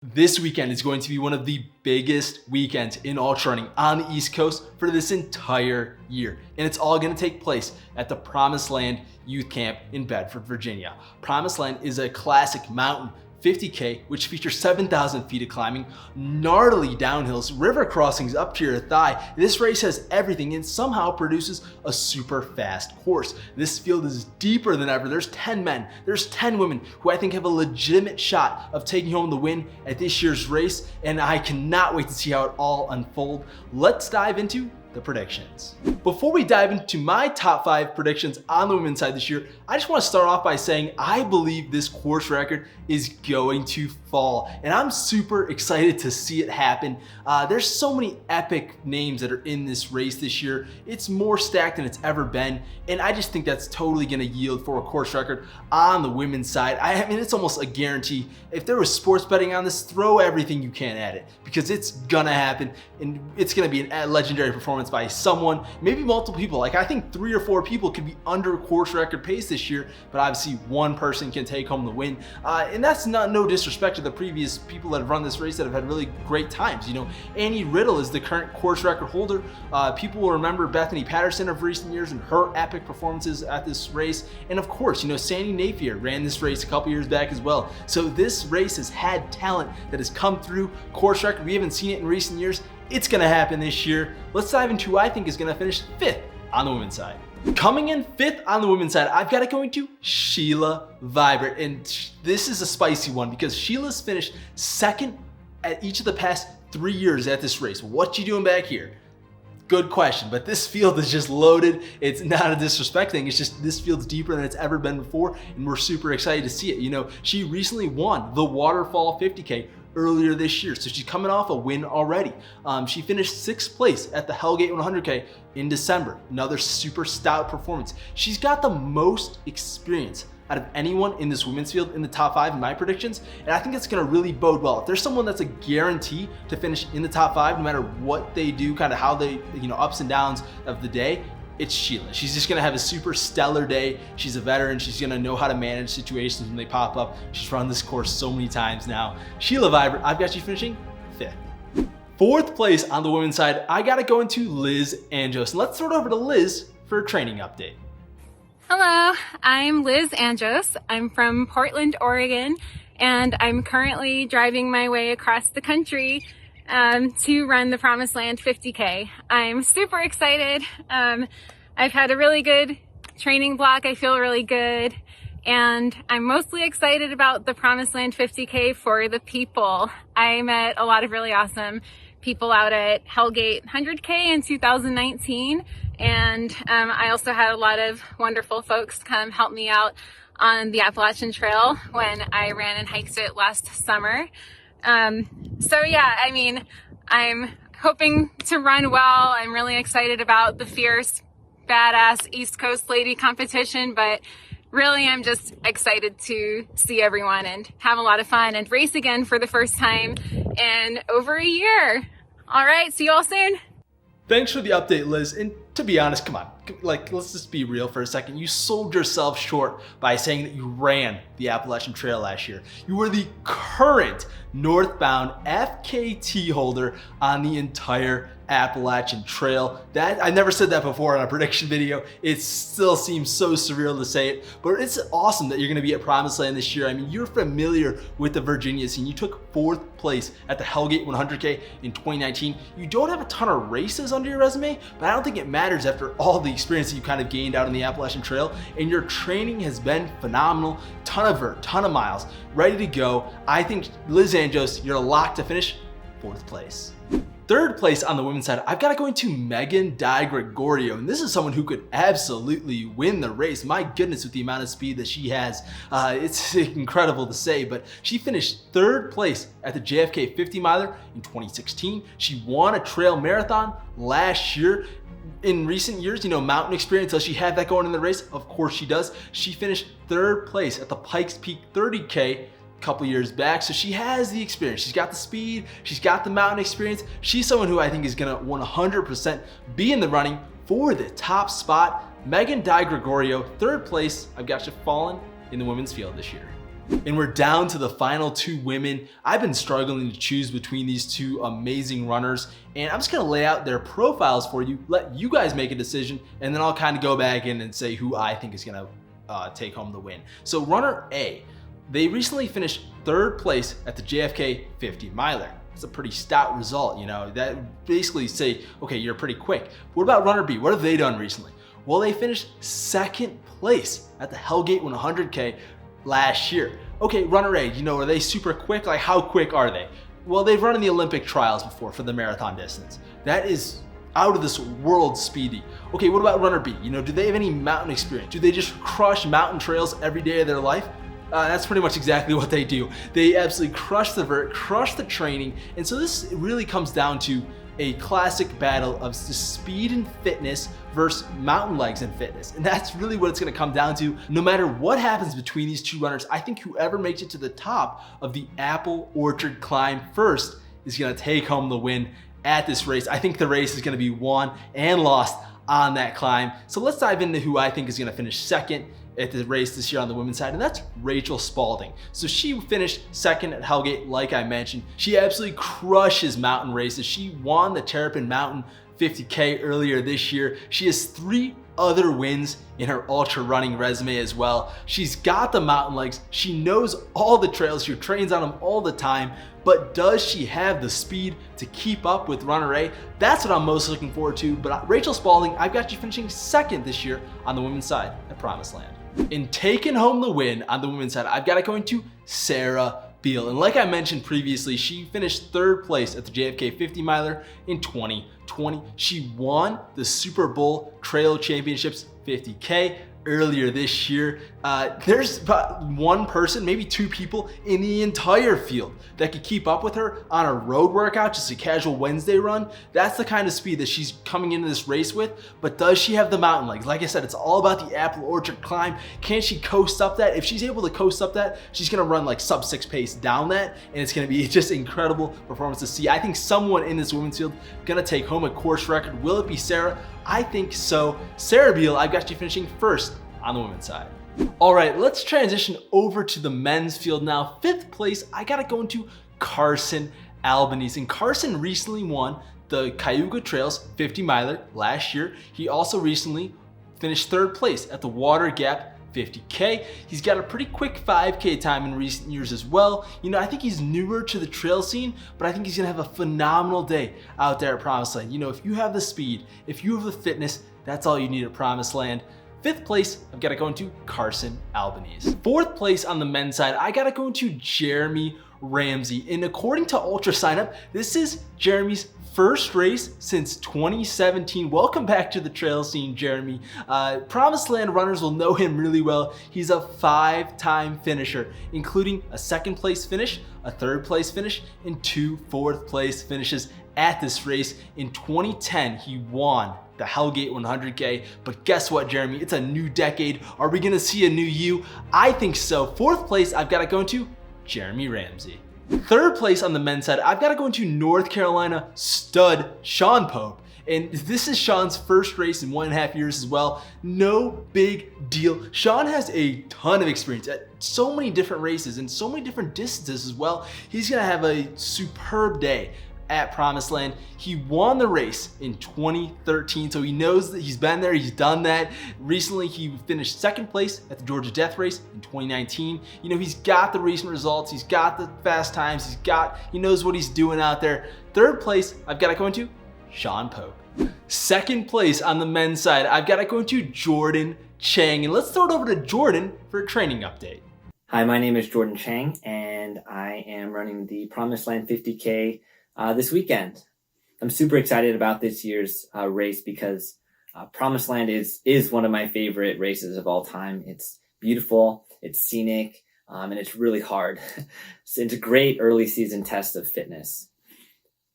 This weekend is going to be one of the biggest weekends in ultra running on the East Coast for this entire year. And it's all going to take place at the Promised Land Youth Camp in Bedford, Virginia. Promised Land is a classic mountain 50K, which features 7,000 feet of climbing, gnarly downhills, river crossings up to your thigh. This race has everything and somehow produces a super fast course. This field is deeper than ever. There's 10 men, there's 10 women who I think have a legitimate shot of taking home the win at this year's race, and I cannot wait to see how it all unfolds. Let's dive into the predictions. Before we dive into my top 5 predictions on the women's side this year, I just want to start off by saying I believe this course record is going to fall, and I'm super excited to see it happen. There's so many epic names that are in this race this year. It's more stacked than it's ever been, and I just think that's totally going to yield for a course record on the women's side. I mean, it's almost a guarantee. If there was sports betting on this, throw everything you can at it, because it's gonna happen, and it's gonna be a legendary performance by someone, maybe multiple people. Like, I think 3 or 4 people could be under course record pace this year, but obviously one person can take home the win. And that's no disrespect to the previous people that have run this race that have had really great times. You know, Annie Riddle is the current course record holder. People will remember Bethany Patterson of recent years and her epic performances at this race. And of course, you know, Sandy Napier ran this race a couple years back as well. So this race has had talent that has come through course record. We haven't seen it in recent years. It's gonna happen this year. Let's dive into who I think is gonna finish 5th on the women's side. Coming in 5th on the women's side, I've got to go into Sheila Vibert. And this is a spicy one because Sheila's finished 2nd at each of the past 3 years at this race. What you doing back here? Good question, but this field is just loaded. It's not a disrespect thing. It's just this field's deeper than it's ever been before, and we're super excited to see it. You know, she recently won the Waterfall 50K earlier this year, so she's coming off a win already. She finished 6th place at the Hellgate 100K in December. Another super stout performance. She's got the most experience out of anyone in this women's field in the top 5 in my predictions, and I think it's gonna really bode well. If there's someone that's a guarantee to finish in the top 5, no matter what they do, kind of how they, you know, ups and downs of the day, it's Sheila. She's just gonna have a super stellar day. She's a veteran. She's gonna know how to manage situations when they pop up. She's run this course so many times now. Sheila Vibert, I've got you finishing 5th. 4th place on the women's side, I gotta go into Liz Angelos. And let's throw it over to Liz for a training update. Hello, I'm Liz Angelos. I'm from Portland, Oregon, and I'm currently driving my way across the country to run the Promised Land 50K. I'm super excited. I've had a really good training block. I feel really good, and I'm mostly excited about the Promised Land 50K for the people. I met a lot of really awesome people out at Hellgate 100K in 2019, and I also had a lot of wonderful folks come help me out on the Appalachian Trail when I ran and hiked it last summer. So yeah, I mean, I'm hoping to run well. I'm really excited about the fierce, badass East Coast lady competition, but really I'm just excited to see everyone and have a lot of fun and race again for the first time in over a year. All right, see you all soon. Thanks for the update, Liz. And to be honest, come on, like, let's just be real for a second. You sold yourself short by saying that you ran the Appalachian Trail last year. You were the current northbound FKT holder on the entire Appalachian Trail. That, I never said that before in a prediction video. It still seems so surreal to say it, but it's awesome that you're gonna be at Promised Land this year. I mean, you're familiar with the Virginia scene. You took 4th place at the Hellgate 100K in 2019. You don't have a ton of races under your resume, but I don't think it matters after all the experience that you kind of gained out on the Appalachian Trail, and your training has been phenomenal. Ton of vert, ton of miles, ready to go. I think Liz Angelos, you're locked to finish 4th place. 3rd place on the women's side, I've got to go into Megan DiGregorio, and this is someone who could absolutely win the race. My goodness, with the amount of speed that she has, it's incredible to say, but she finished 3rd place at the JFK 50 miler in 2016. She won a trail marathon last year. In recent years, you know, mountain experience, does she have that going in the race? Of course she does. She finished 3rd place at the Pikes Peak 30K couple years back, so she has the experience. She's got the speed, she's got the mountain experience. She's someone who I think is gonna 100% be in the running for the top spot. Megan DiGregorio, 3rd place. I've got you falling in the women's field this year. And we're down to the final two women. I've been struggling to choose between these two amazing runners, and I'm just gonna lay out their profiles for you, let you guys make a decision, and then I'll kind of go back in and say who I think is gonna take home the win. So runner A, they recently finished 3rd place at the JFK 50 miler. It's a pretty stout result, you know, that basically say, okay, you're pretty quick. What about runner B? What have they done recently? Well, they finished 2nd place at the Hellgate 100K last year. Okay, runner A, you know, are they super quick? Like, how quick are they? Well, they've run in the Olympic trials before for the marathon distance. That is out of this world speedy. Okay, what about runner B? You know, do they have any mountain experience? Do they just crush mountain trails every day of their life? That's pretty much exactly what they do. They absolutely crush the vert, crush the training, and so this really comes down to a classic battle of the speed and fitness versus mountain legs and fitness. And that's really what it's gonna come down to. No matter what happens between these two runners, I think whoever makes it to the top of the Apple Orchard climb first is gonna take home the win at this race. I think the race is gonna be won and lost on that climb. So let's dive into who I think is gonna finish 2nd at the race this year on the women's side, and that's Rachel Spalding. So she finished 2nd at Hellgate, like I mentioned. She absolutely crushes mountain races. She won the Terrapin Mountain 50K earlier this year. She has 3 other wins in her ultra running resume as well. She's got the mountain legs. She knows all the trails. She trains on them all the time. But does she have the speed to keep up with runner A? That's what I'm most looking forward to. But Rachel Spalding, I've got you finishing 2nd this year on the women's side at Promised Land. In taking home the win on the women's side, I've got it going to Sarah Beal. And like I mentioned previously, she finished 3rd place at the JFK 50 miler in 2020. She won the Super Bowl Trail Championships 50K earlier this year. There's about 1 person, maybe 2 people in the entire field that could keep up with her on a road workout, just a casual Wednesday run. That's the kind of speed that she's coming into this race with. But does she have the mountain legs? Like I said, it's all about the Apple Orchard climb. Can she coast up that? If she's able to coast up that, she's gonna run like sub 6 pace down that, and it's gonna be just incredible performance to see. I think someone in this women's field gonna take home a course record. Will it be Sarah? I think so. Sarah Beal, I've got you finishing 1st on the women's side. All right, let's transition over to the men's field now. 5th place, I got it going to Carson Albanese. And Carson recently won the Cayuga Trails 50 miler last year. He also recently finished 3rd place at the Water Gap 50K. He's got a pretty quick 5K time in recent years as well. You know, I think he's newer to the trail scene, but I think he's gonna have a phenomenal day out there at Promised Land. You know, if you have the speed, if you have the fitness, that's all you need at Promised Land. 5th place, I've got it going to Carson Albanese. 4th place on the men's side, I got it going to Jeremy Ramsey. And according to Ultra Signup, this is Jeremy's 1st race since 2017. Welcome back to the trail scene, Jeremy. Promised Land runners will know him really well. He's a 5-time finisher, including a 2nd place finish, a 3rd place finish, and 2 4th place finishes at this race. In 2010, he won the Hellgate 100K, but guess what, Jeremy? It's a new decade. Are we gonna see a new you? I think so. 4th place, I've got it going to Jeremy Ramsey. 3rd place on the men's side, I've got to go into North Carolina stud Sean Pope. And this is Sean's 1st race in 1.5 years as well. No big deal. Sean has a ton of experience at so many different races and so many different distances as well. He's gonna have a superb day at Promised Land. He won the race in 2013, so he knows that he's been there, he's done that. Recently, he finished 2nd place at the Georgia Death Race in 2019. You know, he's got the recent results, he's got the fast times, he knows what he's doing out there. 3rd place, I've got it going to Sean Pope. 2nd place on the men's side, I've got it going to Jordan Chang. And let's throw it over to Jordan for a training update. Hi, my name is Jordan Chang, and I am running the Promised Land 50K this weekend. I'm super excited about this year's race because Promised Land is one of my favorite races of all time. It's beautiful, it's scenic, and it's really hard. So it's a great early season test of fitness.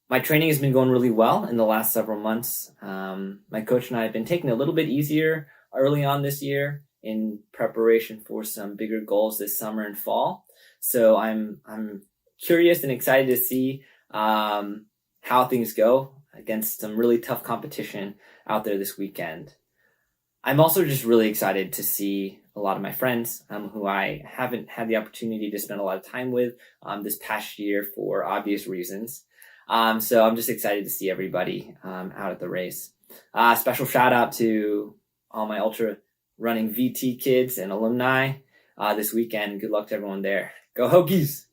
My training has been going really well in the last several months. My coach and I have been taking it a little bit easier early on this year in preparation for some bigger goals this summer and fall. So I'm curious and excited to see how things go against some really tough competition out there this weekend. I'm also just really excited to see a lot of my friends who I haven't had the opportunity to spend a lot of time with this past year for obvious reasons. So I'm just excited to see everybody out at the race. Special shout out to all my ultra running VT kids and alumni this weekend. Good luck to everyone there. Go Hokies!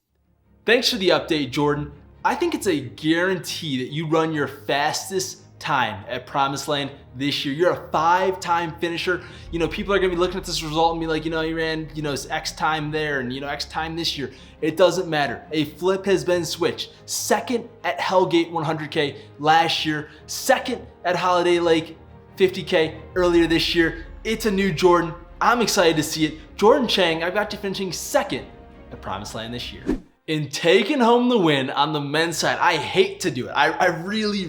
Thanks for the update, Jordan. I think it's a guarantee that you run your fastest time at Promised Land this year. You're a 5-time finisher. People are gonna be looking at this result and be like, you ran, X time there and, X time this year. It doesn't matter. A flip has been switched. Second at Hellgate 100K last year. Second at Holiday Lake 50K earlier this year. It's a new Jordan. I'm excited to see it. Jordan Chang, I've got you finishing second at Promised Land this year. In taking home the win on the men's side, I hate to do it. I really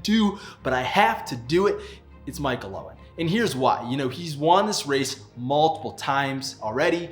do, but I have to do it. It's Michael Owen. And here's why. He's won this race multiple times already.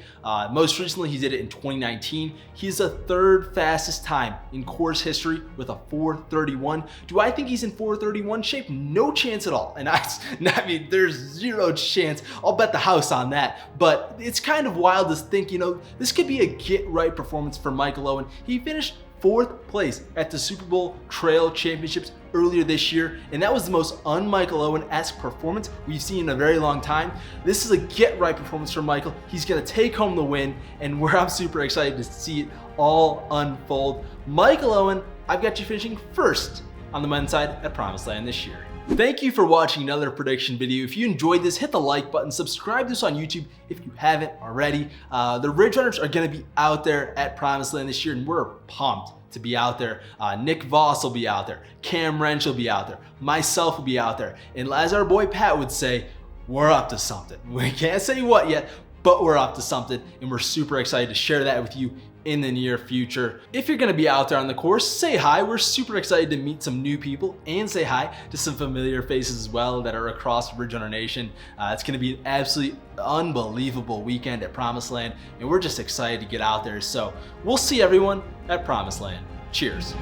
Most recently, he did it in 2019. He's the 3rd fastest time in course history with a 4:31. Do I think he's in 4:31 shape? No chance at all. And I mean, there's 0 chance. I'll bet the house on that. But it's kind of wild to think, this could be a get-right performance for Michael Owen. He finished 4th place at the Super Bowl Trail Championships earlier this year, and that was the most un-Michael Owen-esque performance we've seen in a very long time. This is a get-right performance for Michael. He's gonna take home the win, and I'm super excited to see it all unfold. Michael Owen, I've got you finishing 1st on the men's side at Promised Land this year. Thank you for watching another prediction video. If you enjoyed this, hit the like button, subscribe to us on YouTube if you haven't already. The Ridge Runners are gonna be out there at Promised Land this year, and we're pumped to be out there. Nick Voss will be out there, Cam Wrench will be out there, myself will be out there, and as our boy Pat would say, we're up to something. We can't say what yet, but we're up to something, and we're super excited to share that with you in the near future. If you're gonna be out there on the course, say hi. We're super excited to meet some new people and say hi to some familiar faces as well that are across Ridge Runner Nation. It's gonna be an absolutely unbelievable weekend at Promised Land, and we're just excited to get out there. So we'll see everyone at Promised Land. Cheers.